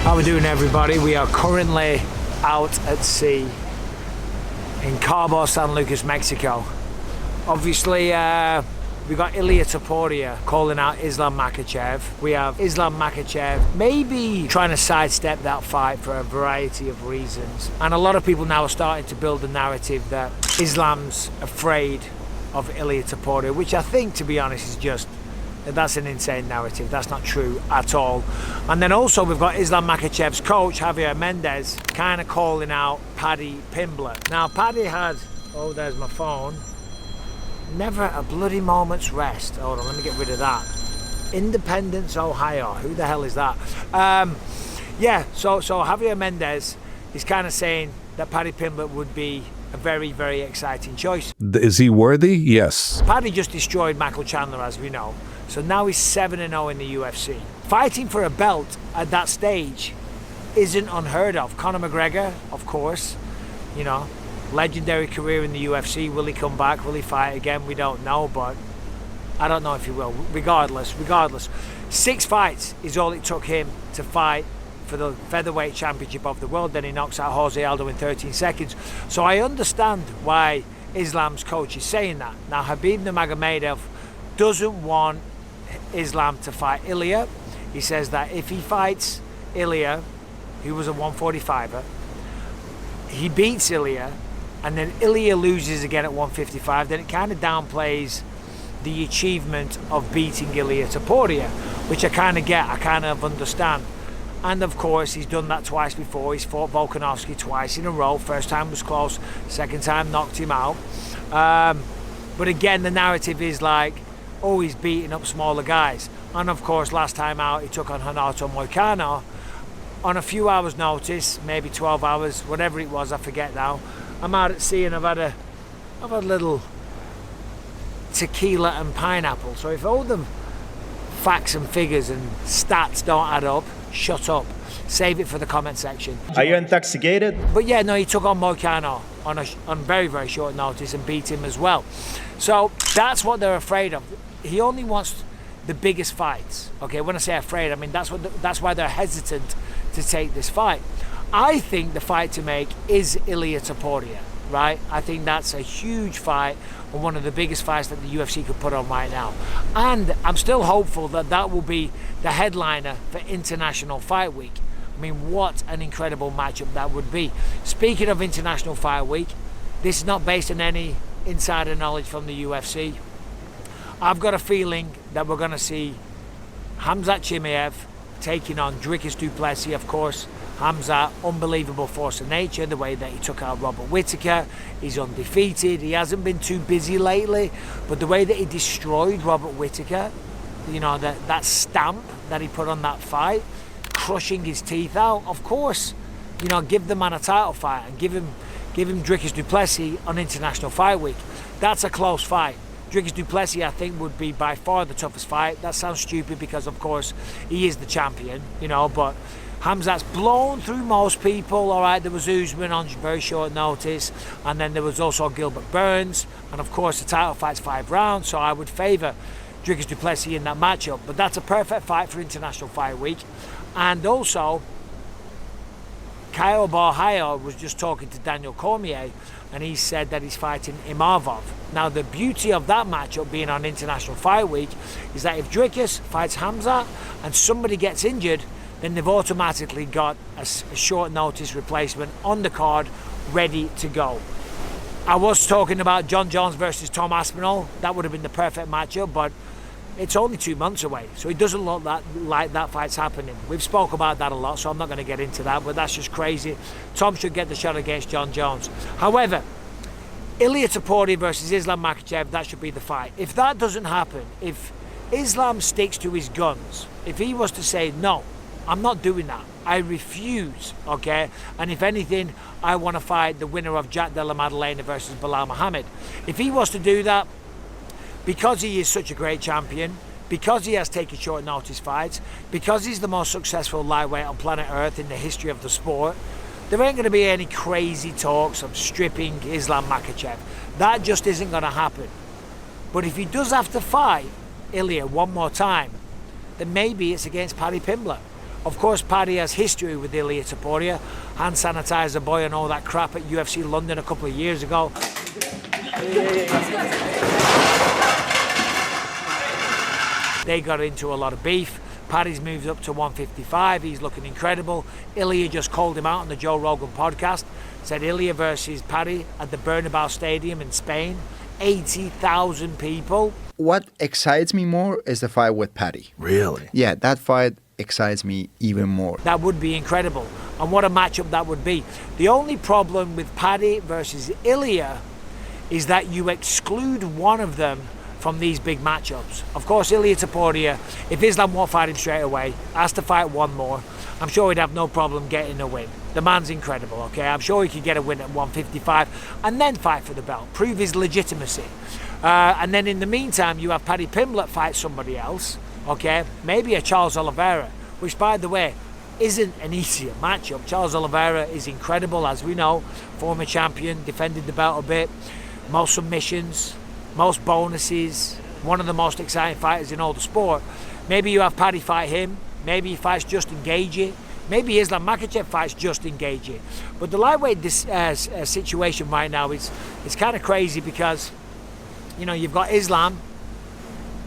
How we doing, everybody? We are currently out at sea in Cabo, San Lucas, Mexico. Obviously, we got Topuria calling out Islam Makhachev. We have Islam Makhachev maybe trying to sidestep that fight for a variety of reasons. And a lot of people now are starting to build a narrative that Islam's afraid of Topuria, which I think, to be honest, is just, that's an insane narrative. That's not true at all. And then also we've got Islam Makhachev's coach, Javier Mendez, kind of calling out Paddy Pimblett. Now, Paddy had, oh, there's my phone, never a bloody moment's rest. Hold on, let me get rid of that. Independence, Ohio. Who the hell is that? Yeah, so Javier Mendez is kind of saying that Paddy Pimblett would be a very, very exciting choice. Is he worthy? Yes. Paddy just destroyed Michael Chandler, as we know. So now he's 7-0 in the UFC. Fighting for a belt at that stage isn't unheard of. Conor McGregor, of course, you know, legendary career in the UFC. Will he come back? Will he fight again? We don't know, but I don't know if he will. Regardless, 6 fights is all it took him to fight for the featherweight championship of the world. Then he knocks out Jose Aldo in 13 seconds. So I understand why Islam's coach is saying that. Now, Khabib Nurmagomedov doesn't want Islam to fight Ilya. He says that if he fights Ilya, who was a 145er, he beats Ilya, and then Ilya loses again at 155, then it kind of downplays the achievement of beating Ilya Topuria, which I kind of get, I kind of understand. And of course, he's done that twice before. He's fought Volkanovski twice in a row. First time was close, second time knocked him out. But again, the narrative is like, oh, he's beating up smaller guys. And of course, last time out, he took on Renato Moicano on a few hours' notice, maybe 12 hours, whatever it was, I forget now. I'm out at sea and I've had a little tequila and pineapple. So if all the facts and figures and stats don't add up, shut up. Save it for the comment section. Are you intoxicated? But yeah, no, he took on Moicano on very, very short notice and beat him as well. So that's what they're afraid of. He only wants the biggest fights. Okay, when I say afraid, I mean that's why they're hesitant to take this fight. I think the fight to make is Ilya Topuria, right? I think that's a huge fight and one of the biggest fights that the UFC could put on right now. And I'm still hopeful that that will be the headliner for International Fight Week. I mean, what an incredible matchup that would be. Speaking of International Fight Week, this is not based on any insider knowledge from the UFC. I've got a feeling that we're going to see Khamzat Chimaev taking on Dricus du Plessis, of course. Khamzat, unbelievable force of nature, the way that he took out Robert Whittaker. He's undefeated. He hasn't been too busy lately, but the way that he destroyed Robert Whittaker, you know, that stamp that he put on that fight, crushing his teeth out, of course, you know, give the man a title fight and give him Dricus du Plessis on International Fight Week. That's a close fight. Dricus du Plessis, I think, would be by far the toughest fight. That sounds stupid because, of course, he is the champion, you know, but Khamzat's blown through most people. All right, there was Usman on very short notice, and then there was also Gilbert Burns, and of course the title fight's 5 rounds, so I would favour Dricus du Plessis in that matchup. But that's a perfect fight for International Fight Week. And also, Kyle Borhaio was just talking to Daniel Cormier, and he said that he's fighting Imavov. Now, the beauty of that matchup being on International Fight Week is that if Dricus fights Khamzat and somebody gets injured, then they've automatically got a short notice replacement on the card ready to go. I was talking about John Jones versus Tom Aspinall. That would have been the perfect matchup, but it's only 2 months away, so it doesn't look like that fight's happening. We've spoke about that a lot, so I'm not going to get into that, but that's just crazy. Tom should get the shot against John Jones. However, Ilya Topuria versus Islam Makhachev, that should be the fight. If that doesn't happen, if Islam sticks to his guns, if he was to say, no, I'm not doing that, I refuse, okay? And if anything, I want to fight the winner of Jack Della Maddalena versus Bilal Muhammad. If he was to do that, because he is such a great champion, because he has taken short notice fights, because he's the most successful lightweight on planet Earth in the history of the sport, there ain't going to be any crazy talks of stripping Islam Makhachev. That just isn't going to happen. But if he does have to fight Ilya one more time, then maybe it's against Paddy Pimblett. Of course, Paddy has history with Ilia Topuria, hand sanitizer boy and all that crap at UFC London a couple of years ago. They got into a lot of beef. Paddy's moved up to 155. He's looking incredible. Ilia just called him out on the Joe Rogan podcast. Said Ilia versus Paddy at the Bernabeu Stadium in Spain. 80,000 people. What excites me more is the fight with Paddy. Really? Yeah, that fight excites me even more. That would be incredible. And what a matchup that would be. The only problem with Paddy versus Ilia is that you exclude one of them from these big matchups. Of course, Ilia Topuria, if Islam won't fight him straight away, has to fight one more, I'm sure he'd have no problem getting a win. The man's incredible, okay? I'm sure he could get a win at 155 and then fight for the belt, prove his legitimacy. And then in the meantime, you have Paddy Pimblett fight somebody else, okay? Maybe a Charles Oliveira, which, by the way, isn't an easier matchup. Charles Oliveira is incredible, as we know, former champion, defended the belt a bit, most submissions, most bonuses, one of the most exciting fighters in all the sport. Maybe you have Paddy fight him, maybe he fights Justin Gaethje, maybe Islam Makhachev fights Justin Gaethje. But the lightweight situation right now is kind of crazy because, you know, you've got Islam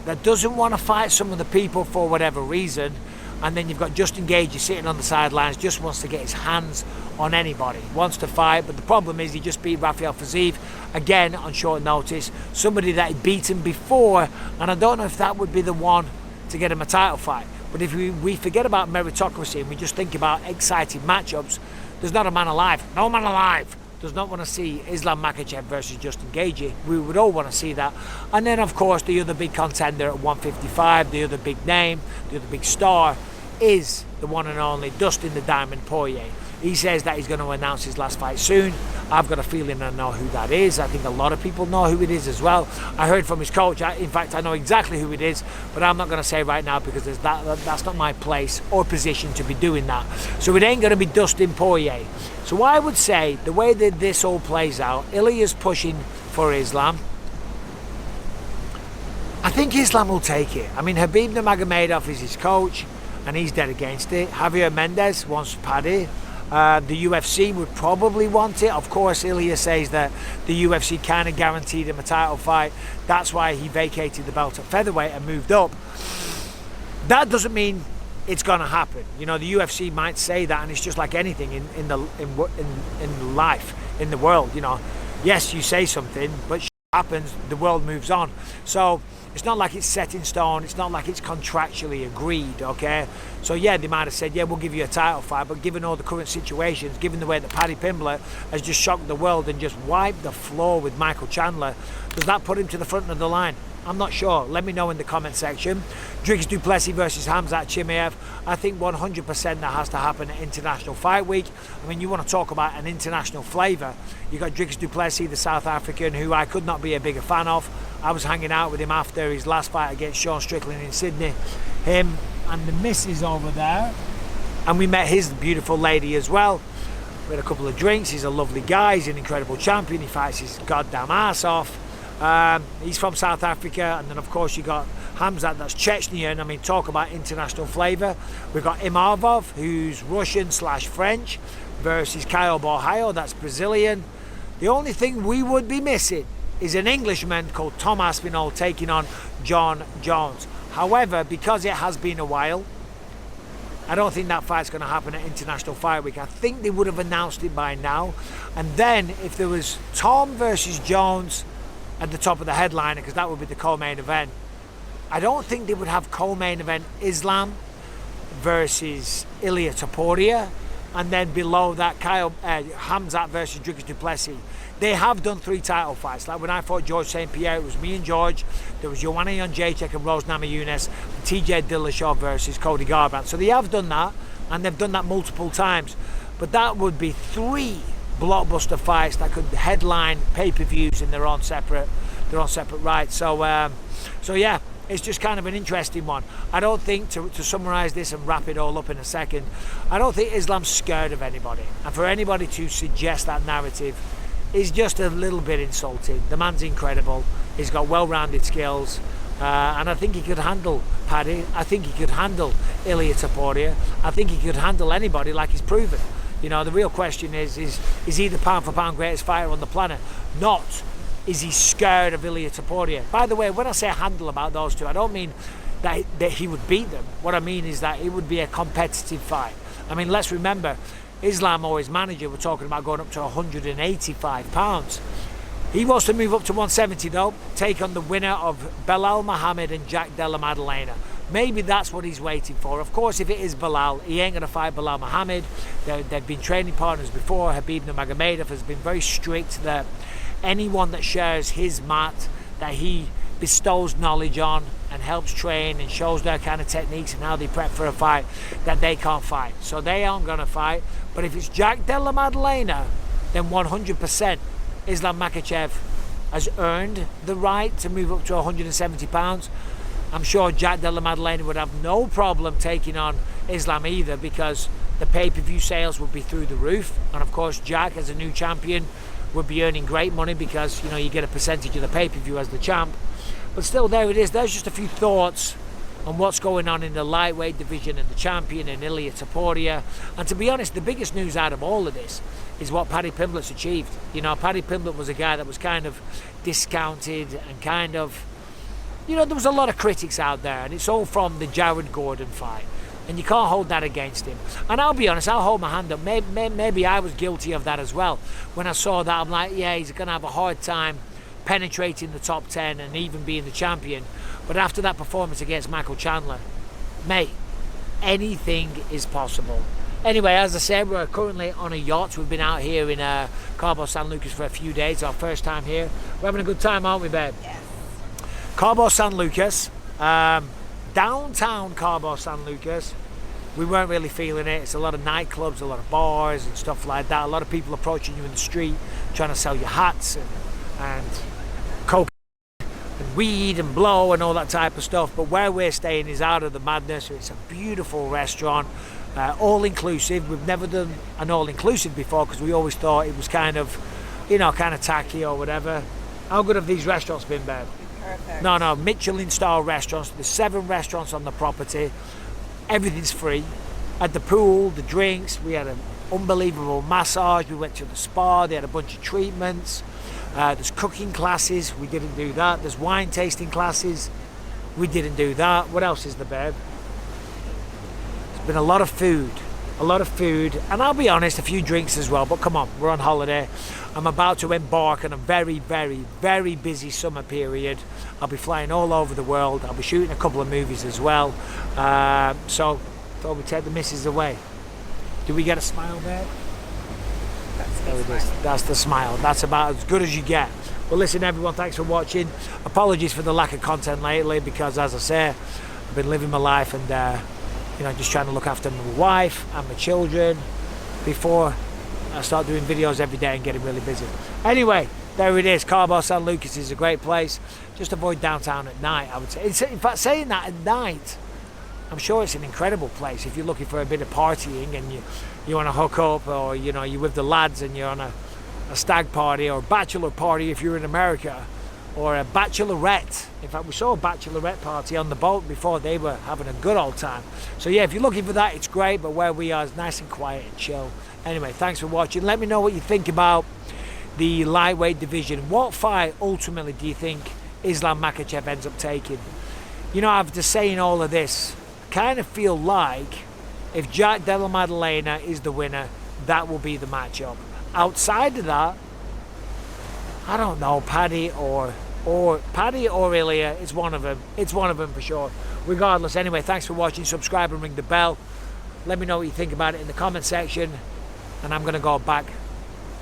that doesn't want to fight some of the people for whatever reason, and then you've got Justin Gaethje sitting on the sidelines, just wants to get his hands on anybody, wants to fight. But the problem is he just beat Rafael Fiziev again on short notice, somebody that had beaten before, and I don't know if that would be the one to get him a title fight. But if we forget about meritocracy and we just think about exciting matchups, there's not a man alive, no man alive does not want to see Islam Makhachev versus Justin Gaethje. We would all want to see that. And then, of course, the other big contender at 155, the other big name, the other big star, is the one and only Dustin the Diamond Poirier. He says that he's going to announce his last fight soon. I've got a feeling I know who that is. I think a lot of people know who it is as well. I heard from his coach. In fact, I know exactly who it is, but I'm not going to say right now because that's not my place or position to be doing that. So it ain't going to be Dustin Poirier. So I would say the way that this all plays out, Ilia's pushing for Islam. I think Islam will take it. I mean, Khabib Nurmagomedov is his coach, and he's dead against it. Javier Mendez wants Paddy. The UFC would probably want it. Of course, Ilia says that the UFC kind of guaranteed him a title fight. That's why he vacated the belt at featherweight and moved up. That doesn't mean it's going to happen. You know, the UFC might say that, and it's just like anything in life, in the world. You know, yes, you say something, but shit happens. The world moves on. So it's not like it's set in stone. It's not like it's contractually agreed, okay? So yeah, they might have said, yeah, we'll give you a title fight, but given all the current situations, given the way that Paddy Pimblett has just shocked the world and just wiped the floor with Michael Chandler, does that put him to the front of the line? I'm not sure. Let me know in the comment section. Dricus du Plessis versus Khamzat Chimaev. I think 100% that has to happen at International Fight Week. I mean, you want to talk about an international flavour. You got Dricus du Plessis, the South African, who I could not be a bigger fan of. I was hanging out with him after his last fight against Sean Strickland in Sydney. Him and the missus over there. And we met his beautiful lady as well. We had a couple of drinks. He's a lovely guy. He's an incredible champion. He fights his goddamn ass off. He's from South Africa, and then of course you got Khamzat, that's Chechnyan. I mean, talk about international flavour. We've got Imavov, who's Russian/French, versus Caio Borraio, that's Brazilian. The only thing we would be missing is an Englishman called Tom Aspinall taking on John Jones. However, because it has been a while, I don't think that fight's going to happen at International Fight Week. I think they would have announced it by now. And then if there was Tom versus Jones at the top of the headliner, because that would be the co-main event, I don't think they would have co-main event Islam versus Ilia Topuria, and then below that Khamzat versus Dricus du Plessis. They have done 3 title fights. Like when I fought George St. Pierre, it was me and George. There was Joanna Jędrzejczyk and Rose Namajunas, and TJ Dillashaw versus Cody Garbrandt. So they have done that, and they've done that multiple times. But that would be 3 blockbuster fights that could headline pay-per-views in their own separate rights. So yeah, it's just kind of an interesting one. I don't think, to summarise this and wrap it all up in a second, I don't think Islam's scared of anybody. And for anybody to suggest that narrative is just a little bit insulting. The man's incredible. He's got well-rounded skills. And I think he could handle Paddy. I think he could handle Ilia Topuria. I think he could handle anybody like he's proven. You know, the real question is he the pound for pound greatest fighter on the planet? Not, is he scared of Ilia Topuria? By the way, when I say handle about those two, I don't mean that he would beat them. What I mean is that it would be a competitive fight. I mean, let's remember, Islam or his manager were talking about going up to 185 pounds. He wants to move up to 170 though, take on the winner of Belal Muhammad and Jack Della Maddalena. Maybe that's what he's waiting for. Of course, if it is Belal, he ain't going to fight Belal Muhammad. They've been training partners before. Habib Nurmagomedov has been very strict that anyone that shares his mat, that he bestows knowledge on and helps train and shows their kind of techniques and how they prep for a fight, that they can't fight. So they aren't going to fight. But if it's Jack Della Maddalena, then 100% Islam Makhachev has earned the right to move up to 170 pounds. I'm sure Jack Della Maddalena would have no problem taking on Islam either, because the pay-per-view sales would be through the roof. And of course, Jack, as a new champion, would be earning great money because, you know, you get a percentage of the pay-per-view as the champ. But still, there it is. There's just a few thoughts on what's going on in the lightweight division and the champion in Ilia Topuria. And to be honest, the biggest news out of all of this is what Paddy Pimblett's achieved. You know, Paddy Pimblett was a guy that was kind of discounted and kind of, you know, there was a lot of critics out there, and it's all from the Jared Gordon fight. And you can't hold that against him. And I'll be honest, I'll hold my hand up. Maybe I was guilty of that as well. When I saw that, I'm like, yeah, he's going to have a hard time penetrating the top 10 and even being the champion. But after that performance against Michael Chandler, mate, anything is possible. Anyway, as I said, we're currently on a yacht. We've been out here in Cabo San Lucas for a few days. Our first time here. We're having a good time, aren't we, babe? Yes. Cabo San Lucas. Downtown Cabo San Lucas, we weren't really feeling it. It's a lot of nightclubs, a lot of bars and stuff like that. A lot of people approaching you in the street trying to sell you hats and coke and weed and blow and all that type of stuff. But where we're staying is out of the madness. It's a beautiful restaurant, all-inclusive. We've never done an all-inclusive before because we always thought it was kind of, you know, kind of tacky or whatever. How good have these restaurants been, babe? Perfect. No, Michelin-style restaurants. There's 7 restaurants on the property. Everything's free. At the pool, the drinks, we had an unbelievable massage. We went to the spa. They had a bunch of treatments. There's cooking classes. We didn't do that. There's wine tasting classes. We didn't do that. What else is there, babe? There's been a lot of food. And I'll be honest, a few drinks as well. But come on, we're on holiday. I'm about to embark on a very, very, very busy summer period. I'll be flying all over the world. I'll be shooting a couple of movies as well. So thought we'd take the missus away. Do we get a smile there? There it is. That's the smile. That's about as good as you get. Well, listen, everyone, thanks for watching. Apologies for the lack of content lately because, as I say, I've been living my life and you know, just trying to look after my wife and my children before I start doing videos every day and getting really busy. Anyway, there it is. Cabo San Lucas is a great place. Just avoid downtown at night, I would say. In fact, saying that at night, I'm sure it's an incredible place if you're looking for a bit of partying and you want to hook up, or you know, you're with the lads and you're on a stag party or bachelor party if you're in America, or a bachelorette. In fact, we saw a bachelorette party on the boat before. They were having a good old time. So yeah, if you're looking for that, it's great, but where we are is nice and quiet and chill. Anyway, thanks for watching. Let me know what you think about the lightweight division. What fight ultimately do you think Islam Makhachev ends up taking? You know, after saying all of this, I kind of feel like if Jack Della Maddalena is the winner, that will be the matchup. Outside of that, I don't know, Paddy or Ilia. It's one of them. It's one of them for sure. Regardless, anyway, thanks for watching. Subscribe and ring the bell. Let me know what you think about it in the comment section. And I'm going to go back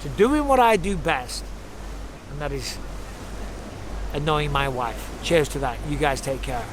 to doing what I do best, and that is annoying my wife. Cheers to that. You guys take care.